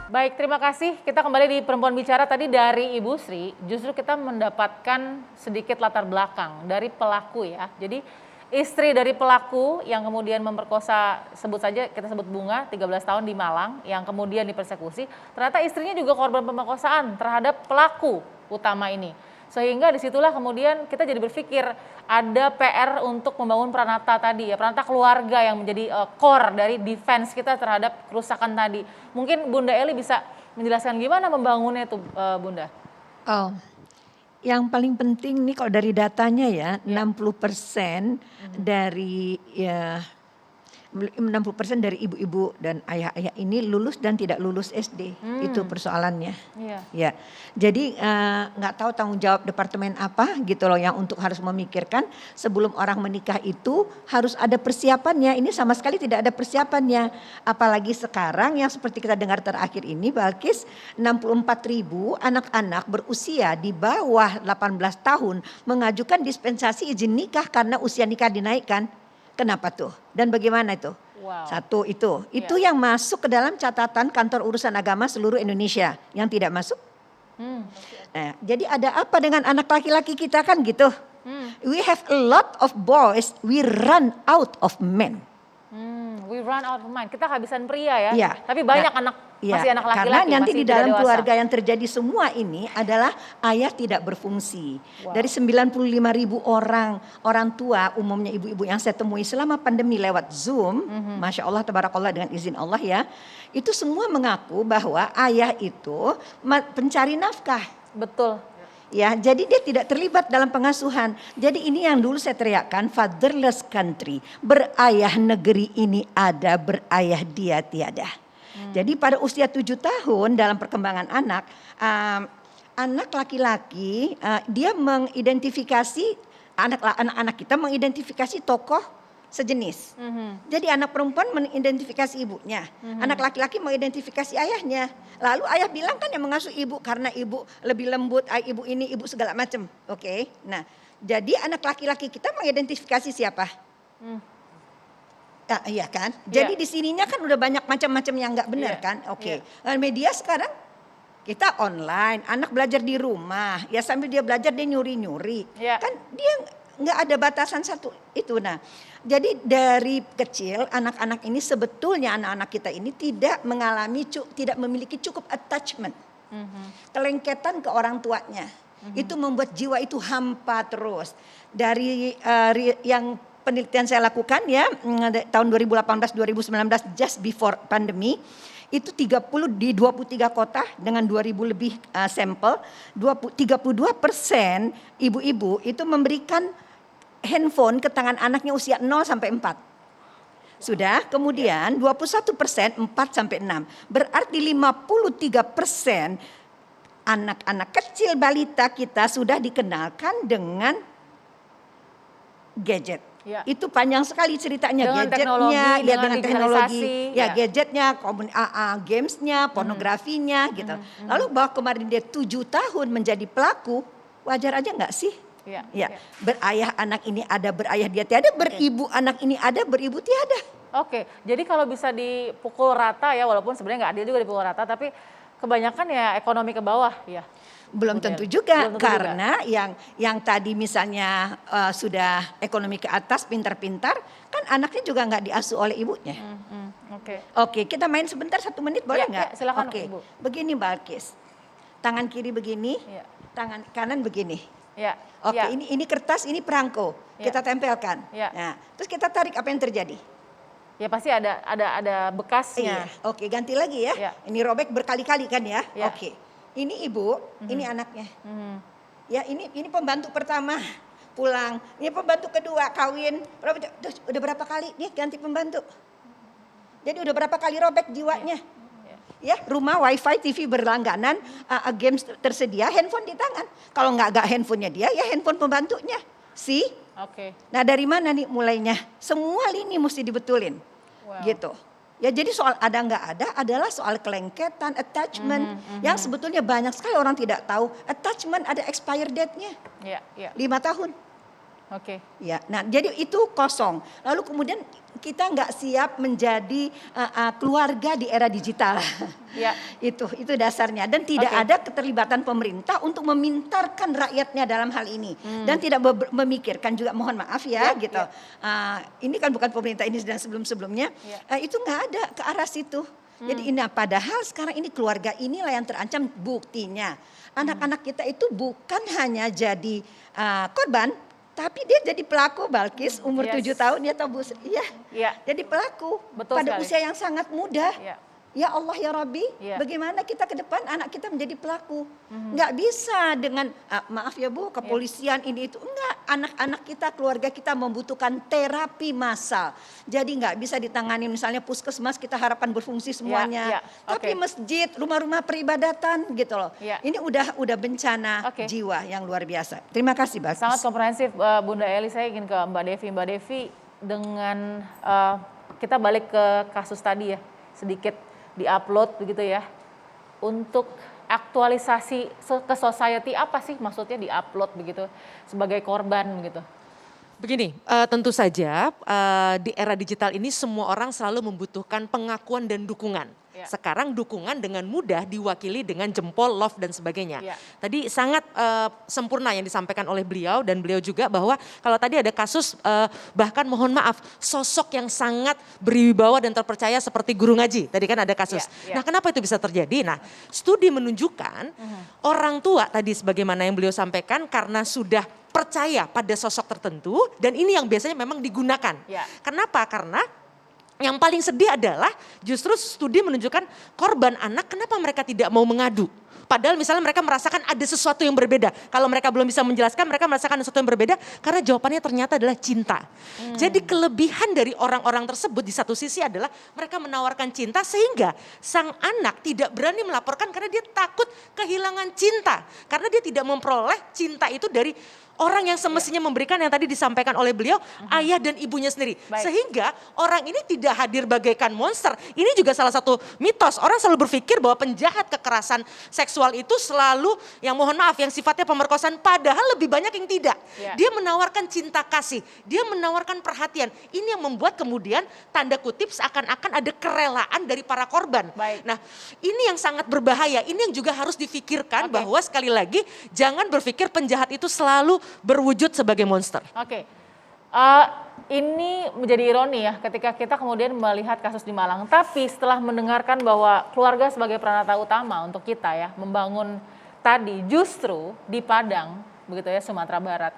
Baik, terima kasih. Kita kembali di Perempuan Bicara tadi dari Ibu Sri. Justru kita mendapatkan sedikit latar belakang dari pelaku ya. Jadi istri dari pelaku yang kemudian memperkosa, sebut saja kita sebut Bunga, 13 tahun di Malang, yang kemudian dipersekusi. Ternyata istrinya juga korban pemerkosaan terhadap pelaku utama ini. Sehingga disitulah kemudian kita jadi berpikir ada PR untuk membangun Pranata tadi ya, Pranata keluarga yang menjadi core dari defense kita terhadap kerusakan tadi. Mungkin Bunda Eli bisa menjelaskan gimana membangunnya itu Bunda? Oh, yang paling penting nih kalau dari datanya ya, 60% dari 60% dari ibu-ibu dan ayah-ayah ini lulus dan tidak lulus SD. Itu persoalannya. Ya. Jadi nggak tahu tanggung jawab departemen apa gitu loh yang untuk harus memikirkan sebelum orang menikah itu harus ada persiapannya. Ini sama sekali tidak ada persiapannya. Apalagi sekarang yang seperti kita dengar terakhir ini, Balkis, 64.000 anak-anak berusia di bawah 18 tahun mengajukan dispensasi izin nikah karena usia nikah dinaikkan. Kenapa tuh? Dan bagaimana itu? Wow. Satu itu yang masuk ke dalam catatan kantor urusan agama seluruh Indonesia. Yang tidak masuk? Nah, jadi ada apa dengan anak laki-laki kita kan gitu? We have a lot of boys, we run out of men. We run out of men. Kita kehabisan pria ya. Ya. Tapi banyak masih anak laki-laki. Karena nanti masih di dalam dewasa. keluarga yang terjadi semua ini adalah ayah tidak berfungsi. Wow. Dari 95.000 orang tua, umumnya ibu-ibu yang saya temui selama pandemi lewat Zoom, Masya Allah, tabarakallah dengan izin Allah ya, itu semua mengaku bahwa ayah itu pencari nafkah. Betul. Ya, jadi dia tidak terlibat dalam pengasuhan. Jadi ini yang dulu saya teriakkan, fatherless country. Berayah negeri ini ada, berayah dia tiada. Jadi pada usia 7 tahun dalam perkembangan anak, anak laki-laki dia mengidentifikasi, anak-anak kita mengidentifikasi tokoh sejenis. Jadi anak perempuan mengidentifikasi ibunya, anak laki-laki mengidentifikasi ayahnya. Lalu ayah bilang kan yang mengasuh ibu karena ibu lebih lembut, ibu ini, ibu segala macam. Oke. Nah, jadi anak laki-laki kita mengidentifikasi siapa? Iya kan? Jadi di sininya kan udah banyak macam-macam yang nggak benar kan? Oke. Media sekarang kita online, anak belajar di rumah, ya sambil dia belajar dia nyuri-nyuri. Kan dia nggak ada batasan satu itu. Nah, jadi dari kecil anak-anak ini sebetulnya anak-anak kita ini tidak mengalami, tidak memiliki cukup attachment, kelengketan ke orang tuanya. Itu membuat jiwa itu hampa terus. Dari yang penelitian saya lakukan ya tahun 2018-2019 just before pandemi itu 32 kota dengan 2.000 lebih sampel, 32% ibu-ibu itu memberikan handphone ke tangan anaknya usia 0 sampai 4. Sudah, kemudian 21% 4 sampai 6. Berarti 53% anak-anak kecil balita kita sudah dikenalkan dengan gadget. Itu panjang sekali ceritanya, dengan gadgetnya, dengan teknologi, gadgetnya, gamesnya, pornografinya gitu. Lalu bahwa kemarin dia 7 tahun menjadi pelaku, wajar aja nggak sih? Berayah anak ini ada, berayah dia tiada, beribu anak ini ada, beribu tiada. Oke, jadi kalau bisa dipukul rata ya, walaupun sebenarnya nggak adil juga dipukul rata, tapi kebanyakan ya ekonomi ke bawah ya. Belum tentu juga, karena yang tadi misalnya sudah ekonomi ke atas, pintar-pintar, kan anaknya juga nggak diasuh oleh ibunya. Oke, kita main sebentar 1 menit boleh nggak? Silakan Oke, Ibu. Begini Balkis, tangan kiri begini, tangan kanan begini. Oke, ini kertas, ini perangko, kita tempelkan. Nah, terus kita tarik, apa yang terjadi? Ya pasti ada bekasnya. Oke, ganti lagi ya. Ini robek berkali-kali kan ya. Oke. Ini ibu, ini anaknya. Ya ini pembantu pertama pulang, ini pembantu kedua kawin. Udah berapa kali nih ganti pembantu? Jadi udah berapa kali robek jiwanya? Ya, rumah wifi, TV berlangganan, games tersedia, handphone di tangan. Kalau nggak handphonenya dia, ya handphone pembantunya. Nah dari mana nih mulainya? Semua lini mesti dibetulin, gitu. Ya jadi soal ada nggak ada adalah soal kelengketan, attachment yang sebetulnya banyak sekali orang tidak tahu. Attachment ada expire date-nya, 5 tahun. Ya, nah jadi itu kosong. Lalu kemudian kita nggak siap menjadi keluarga di era digital. Ya. Itu dasarnya, dan tidak ada keterlibatan pemerintah untuk memintarkan rakyatnya dalam hal ini, dan tidak memikirkan juga, mohon maaf ya, gitu. Ini kan bukan pemerintah ini, dan sebelumnya itu nggak ada ke arah situ. Jadi padahal sekarang ini keluarga inilah yang terancam. Buktinya anak-anak kita itu bukan hanya jadi korban, tapi dia jadi pelaku. Balkis umur 7 tahun dia tahu jadi pelaku. Betul pada sekali. usia yang sangat muda. Ya Allah ya Rabbi, Iya. bagaimana kita ke depan anak kita menjadi pelaku? Nggak bisa dengan maaf ya Bu, kepolisian ini itu. Enggak, anak-anak kita, keluarga kita membutuhkan terapi massal. Jadi nggak bisa ditangani misalnya puskesmas, kita harapkan berfungsi semuanya. Tapi masjid, rumah-rumah peribadatan gitu loh. Ini udah bencana jiwa yang luar biasa. Terima kasih Balkis. Sangat komprehensif Bunda Eli. Saya ingin ke Mbak Devi. Mbak Devi, dengan kita balik ke kasus tadi ya, sedikit di-upload begitu ya, untuk aktualisasi ke society, apa sih maksudnya di-upload begitu sebagai korban begitu? Begini, tentu saja di era digital ini semua orang selalu membutuhkan pengakuan dan dukungan. Sekarang dukungan dengan mudah diwakili dengan jempol, love dan sebagainya. Tadi sangat sempurna yang disampaikan oleh beliau, dan beliau juga bahwa kalau tadi ada kasus bahkan mohon maaf sosok yang sangat berwibawa dan terpercaya seperti guru ngaji. Tadi kan ada kasus. Nah, kenapa itu bisa terjadi? Nah, studi menunjukkan orang tua tadi sebagaimana yang beliau sampaikan karena sudah percaya pada sosok tertentu, dan ini yang biasanya memang digunakan. Kenapa? Karena yang paling sedih adalah justru studi menunjukkan korban anak kenapa mereka tidak mau mengadu. Padahal misalnya mereka merasakan ada sesuatu yang berbeda. Kalau mereka belum bisa menjelaskan, mereka merasakan sesuatu yang berbeda karena jawabannya ternyata adalah cinta. Jadi kelebihan dari orang-orang tersebut di satu sisi adalah mereka menawarkan cinta sehingga sang anak tidak berani melaporkan karena dia takut kehilangan cinta. Karena dia tidak memperoleh cinta itu dari orang yang semestinya memberikan, yang tadi disampaikan oleh beliau, ayah dan ibunya sendiri. Sehingga orang ini tidak hadir bagaikan monster. Ini juga salah satu mitos. Orang selalu berpikir bahwa penjahat kekerasan seksual itu selalu yang mohon maaf, yang sifatnya pemerkosaan. Padahal lebih banyak yang tidak. Dia menawarkan cinta kasih. Dia menawarkan perhatian. Ini yang membuat kemudian tanda kutip seakan-akan ada kerelaan dari para korban. Nah, ini yang sangat berbahaya. Ini yang juga harus difikirkan bahwa sekali lagi jangan berpikir penjahat itu selalu berwujud sebagai monster. Ini menjadi ironi ya ketika kita kemudian melihat kasus di Malang. Tapi setelah mendengarkan bahwa keluarga sebagai peranata utama untuk kita ya membangun tadi, justru di Padang begitu ya, Sumatera Barat,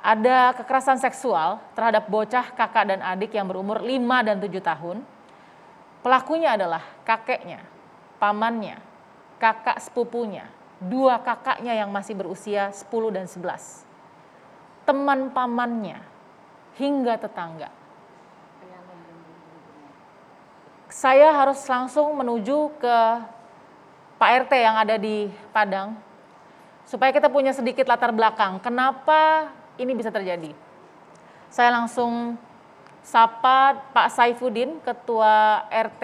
ada kekerasan seksual terhadap bocah kakak dan adik yang berumur 5 dan 7 tahun. Pelakunya adalah kakeknya, pamannya, kakak sepupunya, 2 kakaknya yang masih berusia 10 dan 11. Teman pamannya hingga tetangga. Saya harus langsung menuju ke Pak RT yang ada di Padang supaya kita punya sedikit latar belakang kenapa ini bisa terjadi. Saya langsung sapa Pak Saifuddin, Ketua RT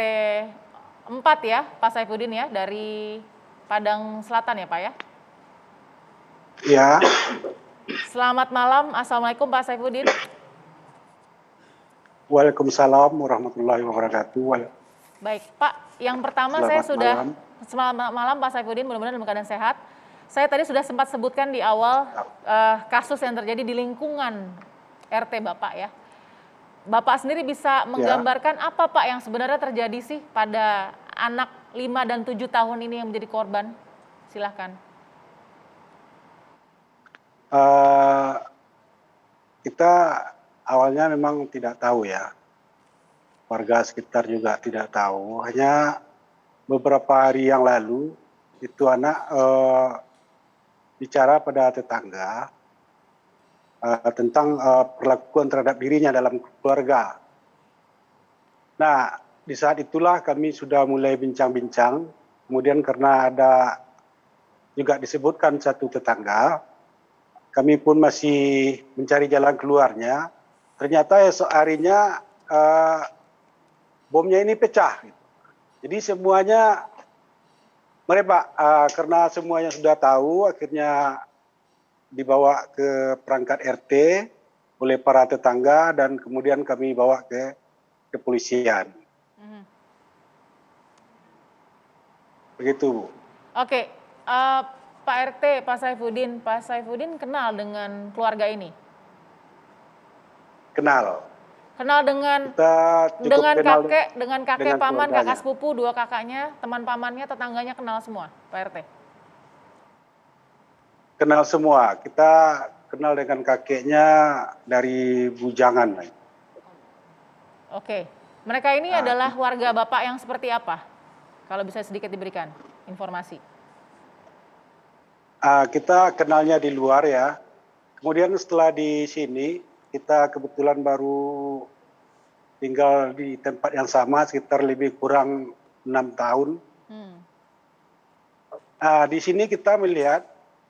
4 ya, Pak Saifuddin ya, dari Padang Selatan ya Pak ya? Ya. Selamat malam, Assalamualaikum Pak Saifuddin. Waalaikumsalam warahmatullahi wabarakatuh. Baik Pak, yang pertama selamat malam Pak Saifuddin, mudah-mudahan dalam keadaan sehat. Saya tadi sudah sempat sebutkan di awal kasus yang terjadi di lingkungan RT Bapak ya. Bapak sendiri bisa menggambarkan apa Pak yang sebenarnya terjadi sih pada anak 5 dan 7 tahun ini yang menjadi korban? Silahkan. Kita awalnya memang tidak tahu ya. Warga sekitar juga tidak tahu. Hanya beberapa hari yang lalu itu anak bicara pada tetangga tentang perlakuan terhadap dirinya dalam keluarga. Nah, di saat itulah kami sudah mulai bincang-bincang. Kemudian karena ada juga disebutkan satu tetangga, kami pun masih mencari jalan keluarnya. Ternyata esok harinya bomnya ini pecah. Jadi semuanya merebak. Karena semuanya sudah tahu, akhirnya dibawa ke perangkat RT. oleh para tetangga dan kemudian kami bawa ke kepolisian. Begitu, Bu. Oke, Pak RT, Pak Saifuddin kenal dengan keluarga ini? Kenal. Kenal dengan Kita cukup kenal dengan kakek, paman, kakak sepupu, dua kakaknya, teman pamannya, tetangganya kenal semua, Pak RT? Kenal semua. Kita kenal dengan kakeknya dari bujangan. Oke. Mereka ini adalah warga Bapak yang seperti apa? Kalau bisa sedikit diberikan informasi. Kita kenalnya di luar ya. Kemudian setelah di sini, kita kebetulan baru tinggal di tempat yang sama sekitar lebih kurang 6 tahun. Di sini kita melihat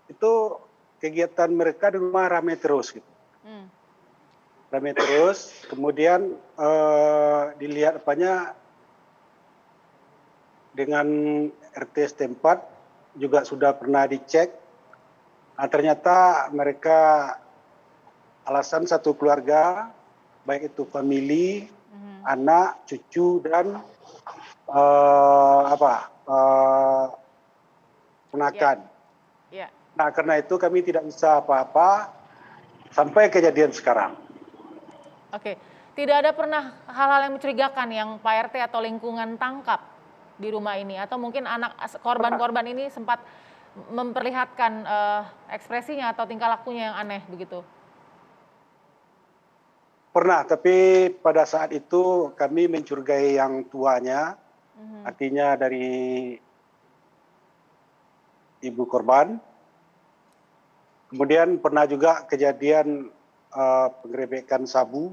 itu kegiatan mereka di rumah ramai terus. Gitu. Ramai terus, kemudian dilihat apanya dengan RT setempat juga sudah pernah dicek. Ternyata mereka alasan satu keluarga, baik itu famili, anak, cucu dan ponakan. Nah, karena itu kami tidak bisa apa-apa sampai kejadian sekarang. Oke, tidak ada pernah hal-hal yang mencurigakan yang Pak RT atau lingkungan tangkap di rumah ini, atau mungkin anak korban-korban ini sempat memperlihatkan ekspresinya atau tingkah lakunya yang aneh begitu? Pernah, tapi pada saat itu kami mencurigai yang tuanya, artinya dari ibu korban. Kemudian pernah juga kejadian penggerebekan sabu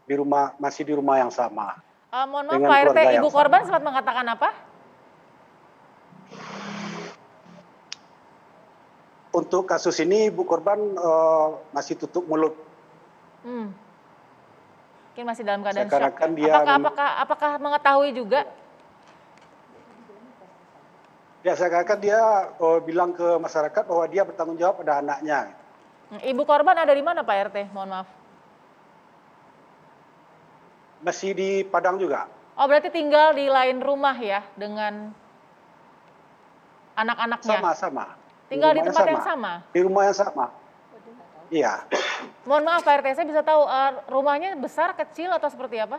di rumah, masih di rumah yang sama. Mohon maaf Pak RT, ibu korban sempat mengatakan apa? Untuk kasus ini ibu korban masih tutup mulut. Mungkin masih dalam keadaan shock. Apakah mengetahui juga? Ya, seakan-akan dia bilang ke masyarakat bahwa dia bertanggung jawab pada anaknya. Ibu korban ada di mana Pak RT? Mohon maaf. Masih di Padang juga. Oh, berarti tinggal di lain rumah ya dengan anak-anaknya? Sama. Tinggal di tempat yang sama? Di rumah yang sama. Iya. Mohon maaf Pak RT, saya bisa tahu rumahnya besar, kecil atau seperti apa?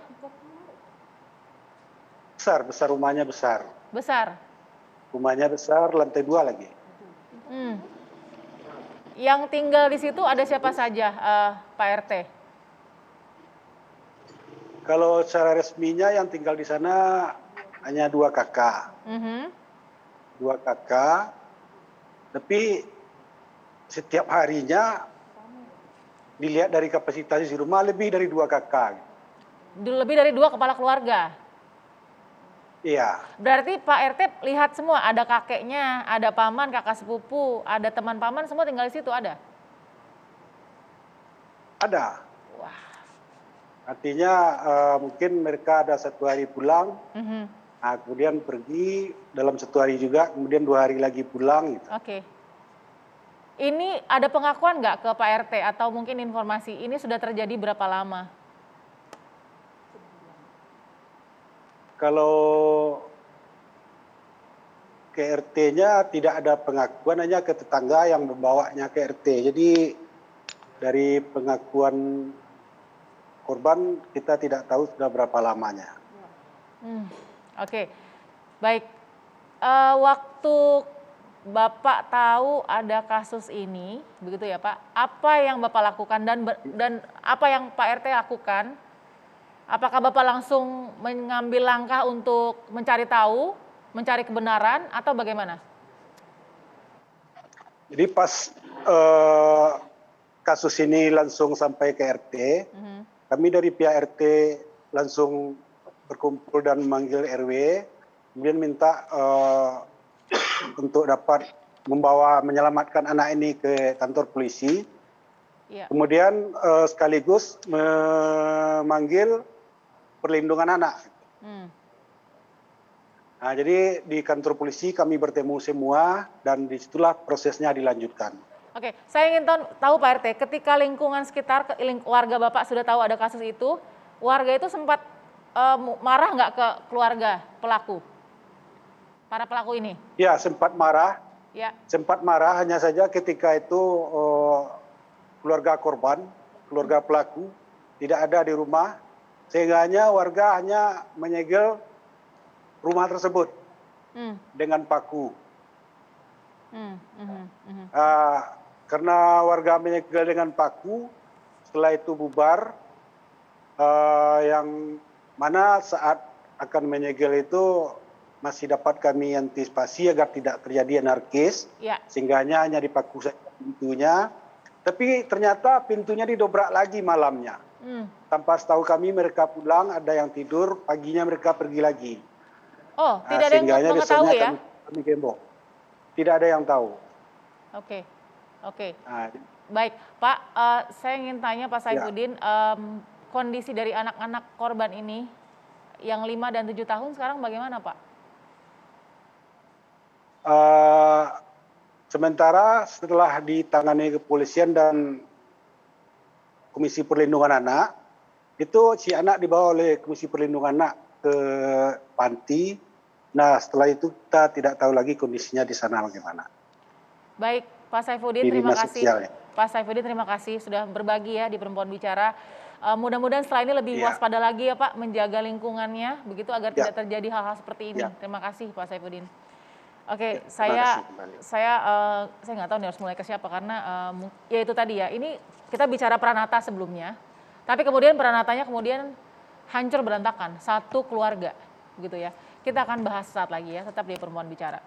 Besar rumahnya besar. Besar? Rumahnya besar, lantai 2 lagi. Yang tinggal di situ ada siapa saja Pak RT? Kalau secara resminya yang tinggal di sana hanya 2 kakak. 2 kakak, tapi setiap harinya dilihat dari kapasitas di rumah lebih dari 2 kakak. Lebih dari 2 kepala keluarga? Iya. Berarti Pak RT lihat semua, ada kakeknya, ada paman, kakak sepupu, ada teman paman, semua tinggal di situ ada? Ada. Wah. Artinya mungkin mereka ada 1 hari pulang, kemudian pergi dalam 1 hari juga, kemudian 2 hari lagi pulang. Gitu. Oke. Ini ada pengakuan nggak ke Pak RT atau mungkin informasi ini sudah terjadi berapa lama? Kalau ke RT-nya tidak ada pengakuan, hanya ke tetangga yang membawanya ke RT. Jadi dari pengakuan korban kita tidak tahu sudah berapa lamanya. Oke, baik. Waktu Bapak tahu ada kasus ini, begitu ya Pak, apa yang Bapak lakukan dan apa yang Pak RT lakukan? Apakah Bapak langsung mengambil langkah untuk mencari tahu, mencari kebenaran, atau bagaimana? Jadi pas kasus ini langsung sampai ke RT, kami dari pihak RT langsung berkumpul dan memanggil RW, kemudian minta untuk dapat menyelamatkan anak ini ke kantor polisi. Ya. Kemudian sekaligus memanggil perlindungan anak. Nah, jadi di kantor polisi kami bertemu semua dan disitulah prosesnya dilanjutkan. Oke, saya ingin tahu Pak RT, ketika lingkungan sekitar, warga Bapak sudah tahu ada kasus itu, warga itu sempat marah nggak ke keluarga pelaku, para pelaku ini? Ya, sempat marah. Ya. Sempat marah, hanya saja ketika itu keluarga korban, keluarga pelaku tidak ada di rumah, sehingga warga hanya menyegel rumah tersebut dengan paku. Karena warga menyegel dengan paku, setelah itu bubar, yang mana saat akan menyegel itu masih dapat kami antisipasi agar tidak terjadi anarkis, sehingga hanya dipaku saja pintunya. Tapi ternyata pintunya didobrak lagi malamnya. Tanpa setahu kami mereka pulang, ada yang tidur, paginya mereka pergi lagi. Oh, tidak ada yang mengetahui ya? Kami gembok. Tidak ada yang tahu. Oke. Baik, Pak, saya ingin tanya Pak Saifuddin, kondisi dari anak-anak korban ini, yang 5 dan 7 tahun sekarang bagaimana Pak? Sementara setelah ditangani kepolisian dan Komisi Perlindungan Anak, itu si anak dibawa oleh Komisi Perlindungan Anak ke panti. Nah, setelah itu kita tidak tahu lagi kondisinya di sana bagaimana. Baik, Pak Saifuddin, terima kasih. Pak Saifuddin, terima kasih sudah berbagi ya di Perempuan Bicara. Mudah-mudahan setelah ini lebih waspada lagi ya Pak, menjaga lingkungannya, begitu agar tidak terjadi hal-hal seperti ini. Terima kasih Pak Saifuddin. Oke, saya nggak tahu nih harus mulai ke siapa, karena ya itu tadi ya, ini kita bicara Pranata sebelumnya, tapi kemudian Pranatanya kemudian hancur berantakan, satu keluarga, gitu ya. Kita akan bahas saat lagi ya, tetap di Perempuan Bicara.